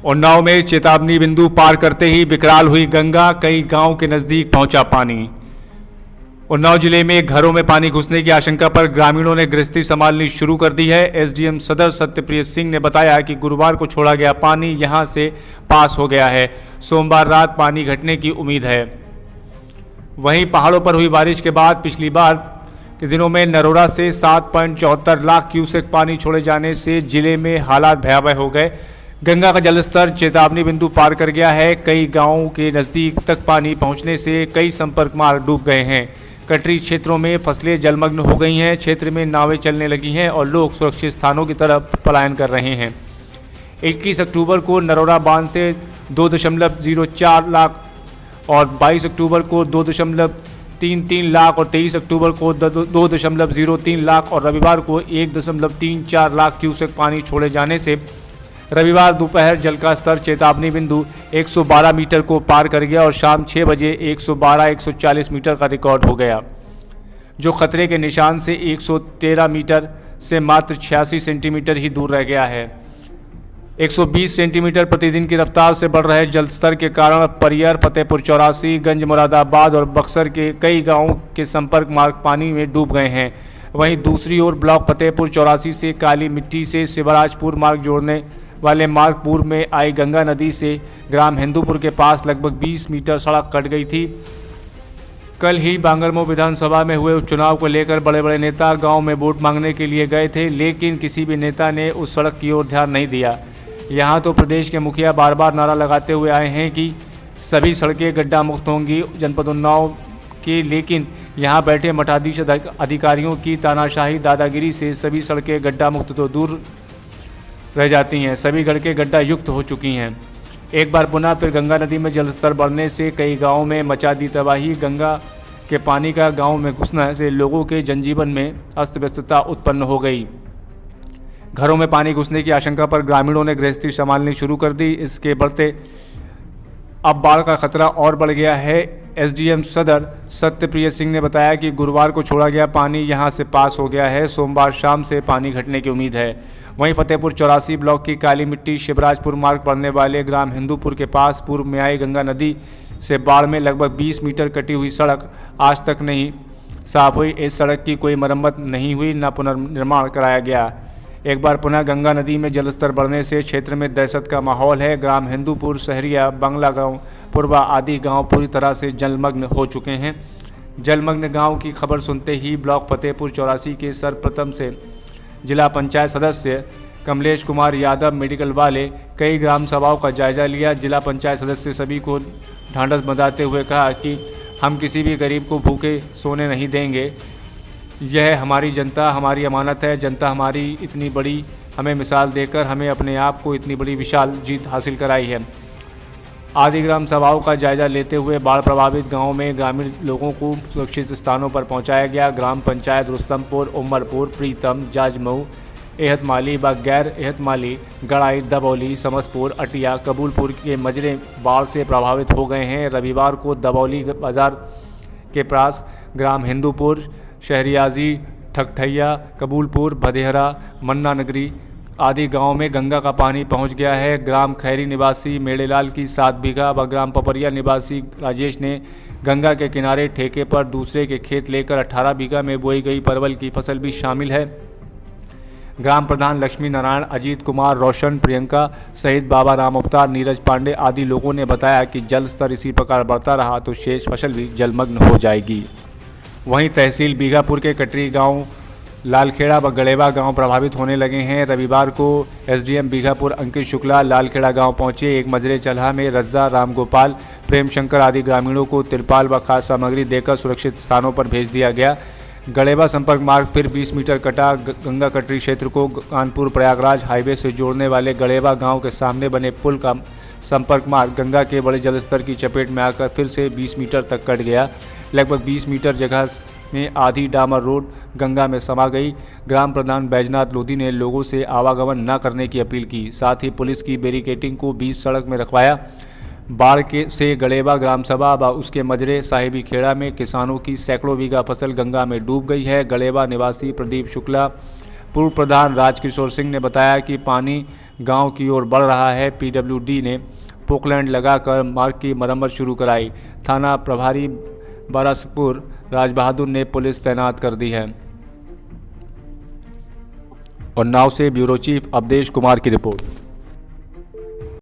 उन्नाव में चेतावनी बिंदु पार करते ही विकराल हुई गंगा, कई गांव के नजदीक पहुंचा पानी। उन्नाव जिले में घरों में पानी घुसने की आशंका पर ग्रामीणों ने गृहस्थी संभालनी शुरू कर दी है। एसडीएम सदर सत्यप्रिय सिंह ने बताया कि गुरुवार को छोड़ा गया पानी यहां से पास हो गया है। सोमवार रात पानी घटने की उम्मीद है। वहीं पहाड़ों पर हुई बारिश के बाद पिछली बार के दिनों में नरोरा से 7.74 लाख क्यूसेक पानी छोड़े जाने से जिले में हालात भयावह हो गए। गंगा का जलस्तर चेतावनी बिंदु पार कर गया है। कई गांवों के नज़दीक तक पानी पहुंचने से कई संपर्क मार्ग डूब गए हैं। कटरी क्षेत्रों में फसलें जलमग्न हो गई हैं। क्षेत्र में नावें चलने लगी हैं और लोग सुरक्षित स्थानों की तरफ पलायन कर रहे हैं। 21 अक्टूबर को नरोरा बांध से 2.04 लाख और 22 अक्टूबर को 2.33 लाख और 23 अक्टूबर को 2.03 लाख और रविवार को 1.34 लाख क्यूसेक पानी छोड़े जाने से रविवार दोपहर जल का स्तर चेतावनी बिंदु 112 मीटर को पार कर गया और शाम 6 बजे 112-140 मीटर का रिकॉर्ड हो गया, जो खतरे के निशान से 113 मीटर से मात्र 86 सेंटीमीटर ही दूर रह गया है। 120 सेंटीमीटर प्रतिदिन की रफ्तार से बढ़ रहे जल स्तर के कारण परियर, फतेहपुर चौरासी, गंज मुरादाबाद और बक्सर के कई गांवों के संपर्क मार्ग पानी में डूब गए हैं। वहीं दूसरी ओर ब्लॉक फतेहपुर चौरासी से काली मिट्टी से शिवराजपुर मार्ग जोड़ने वाले मार्ग पूर्व में आई गंगा नदी से ग्राम हिंदूपुर के पास लगभग 20 मीटर सड़क कट गई थी। कल ही बांगरमऊ विधानसभा में हुए उपचुनाव को लेकर बड़े बड़े नेता गांव में वोट मांगने के लिए गए थे, लेकिन किसी भी नेता ने उस सड़क की ओर ध्यान नहीं दिया। यहां तो प्रदेश के मुखिया बार बार नारा लगाते हुए आए हैं कि सभी सड़कें गड्ढा मुक्त होंगी जनपद उन्नाव की, लेकिन यहां बैठे मठाधीश अधिकारियों की तानाशाही दादागिरी से सभी सड़कें गड्ढा मुक्त तो दूर रह जाती हैं, सभी सड़कें गड्ढा युक्त हो चुकी हैं। एक बार पुनः फिर गंगा नदी में जलस्तर बढ़ने से कई गांवों में मचा दी तबाही। गंगा के पानी का गांव में घुसने से लोगों के जनजीवन में अस्त व्यस्तता उत्पन्न हो गई। घरों में पानी घुसने की आशंका पर ग्रामीणों ने गृहस्थी संभालनी शुरू कर दी। इसके बढ़ते अब बाढ़ का खतरा और बढ़ गया है। एसडीएम सदर सत्यप्रिय सिंह ने बताया कि गुरुवार को छोड़ा गया पानी यहां से पास हो गया है। सोमवार शाम से पानी घटने की उम्मीद है। वहीं फतेहपुर चौरासी ब्लॉक की काली मिट्टी शिवराजपुर मार्ग पड़ने वाले ग्राम हिंदूपुर के पास पूर्व में आई गंगा नदी से बाढ़ में लगभग 20 मीटर कटी हुई सड़क आज तक नहीं साफ हुई। इस सड़क की कोई मरम्मत नहीं हुई, न पुनर्निर्माण कराया गया। एक बार पुनः गंगा नदी में जलस्तर बढ़ने से क्षेत्र में दहशत का माहौल है। ग्राम हिंदूपुर, सहरिया, बंगला गांव, पुरबा आदि गांव पूरी तरह से जलमग्न हो चुके हैं। जलमग्न गांव की खबर सुनते ही ब्लॉक फतेहपुर चौरासी के सर्वप्रथम से जिला पंचायत सदस्य कमलेश कुमार यादव मेडिकल वाले कई ग्राम सभाओं का जायजा लिया। जिला पंचायत सदस्य सभी को ढांढस बंधाते हुए कहा कि हम किसी भी गरीब को भूखे सोने नहीं देंगे। यह हमारी जनता हमारी अमानत है। जनता हमारी इतनी बड़ी हमें मिसाल देकर हमें अपने आप को इतनी बड़ी विशाल जीत हासिल कराई है। आदि ग्राम सभाओं का जायजा लेते हुए बाढ़ प्रभावित गांवों में ग्रामीण लोगों को सुरक्षित स्थानों पर पहुंचाया गया। ग्राम पंचायत रुस्तमपुर, उमरपुर, प्रीतम, जाजमऊ, एहतमाली व गैर एहतमाली, गड़ाई, दबौली, समसपुर, अटिया, कबूलपुर के मजरे बाढ़ से प्रभावित हो गए हैं। रविवार को दबौली बाजार के पास ग्राम हिंदूपुर, शहरियाजी, ठकठैया, कबूलपुर, भदेहरा, मन्ना नगरी आदि गांव में गंगा का पानी पहुंच गया है। ग्राम खैरी निवासी मेड़ेलाल की 7 बीघा व ग्राम पपरिया निवासी राजेश ने गंगा के किनारे ठेके पर दूसरे के खेत लेकर 18 बीघा में बोई गई परवल की फसल भी शामिल है। ग्राम प्रधान लक्ष्मी नारायण, अजीत कुमार, रोशन, प्रियंका सहित बाबा राम अवतार, नीरज पांडे आदि लोगों ने बताया कि जल स्तर इसी प्रकार बढ़ता रहा तो शेष फसल भी जलमग्न हो जाएगी। वहीं तहसील बीघापुर के कटरी गांव, लालखेड़ा व गड़ेवा गांव प्रभावित होने लगे हैं। रविवार को एसडीएम बीघापुर अंकित शुक्ला लालखेड़ा गांव पहुंचे। एक मजरे चल्हा में रज्जा, रामगोपाल, प्रेम शंकर आदि ग्रामीणों को तिरपाल व खाद्य सामग्री देकर सुरक्षित स्थानों पर भेज दिया गया। गड़ेवा संपर्क मार्ग फिर 20 मीटर कटा। गंगा कटरी क्षेत्र को कानपुर प्रयागराज हाईवे से जोड़ने वाले गड़ेवा गाँव के सामने बने पुल का संपर्क मार्ग गंगा के बड़े जलस्तर की चपेट में आकर फिर से 20 मीटर तक कट गया। लगभग 20 मीटर जगह में आधी डामर रोड गंगा में समा गई। ग्राम प्रधान बैजनाथ लोधी ने लोगों से आवागमन न करने की अपील की। साथ ही पुलिस की बैरिकेडिंग को बीच सड़क में रखवाया। बाढ़ से गड़ेवा ग्राम सभा व उसके मजरे साहिबी खेड़ा में किसानों की सैकड़ों बीघा फसल गंगा में डूब गई है। गड़ेवा निवासी प्रदीप शुक्ला पूर्व प्रधान राजकिशोर सिंह ने बताया कि पानी गांव की ओर बढ़ रहा है। पीडब्ल्यूडी ने पोकलैंड लगाकर मार्ग की मरम्मत शुरू कराई। थाना प्रभारी बारासपुर राजबहादुर ने पुलिस तैनात कर दी है। उन्नाव से ब्यूरो चीफ अवधेश कुमार की रिपोर्ट।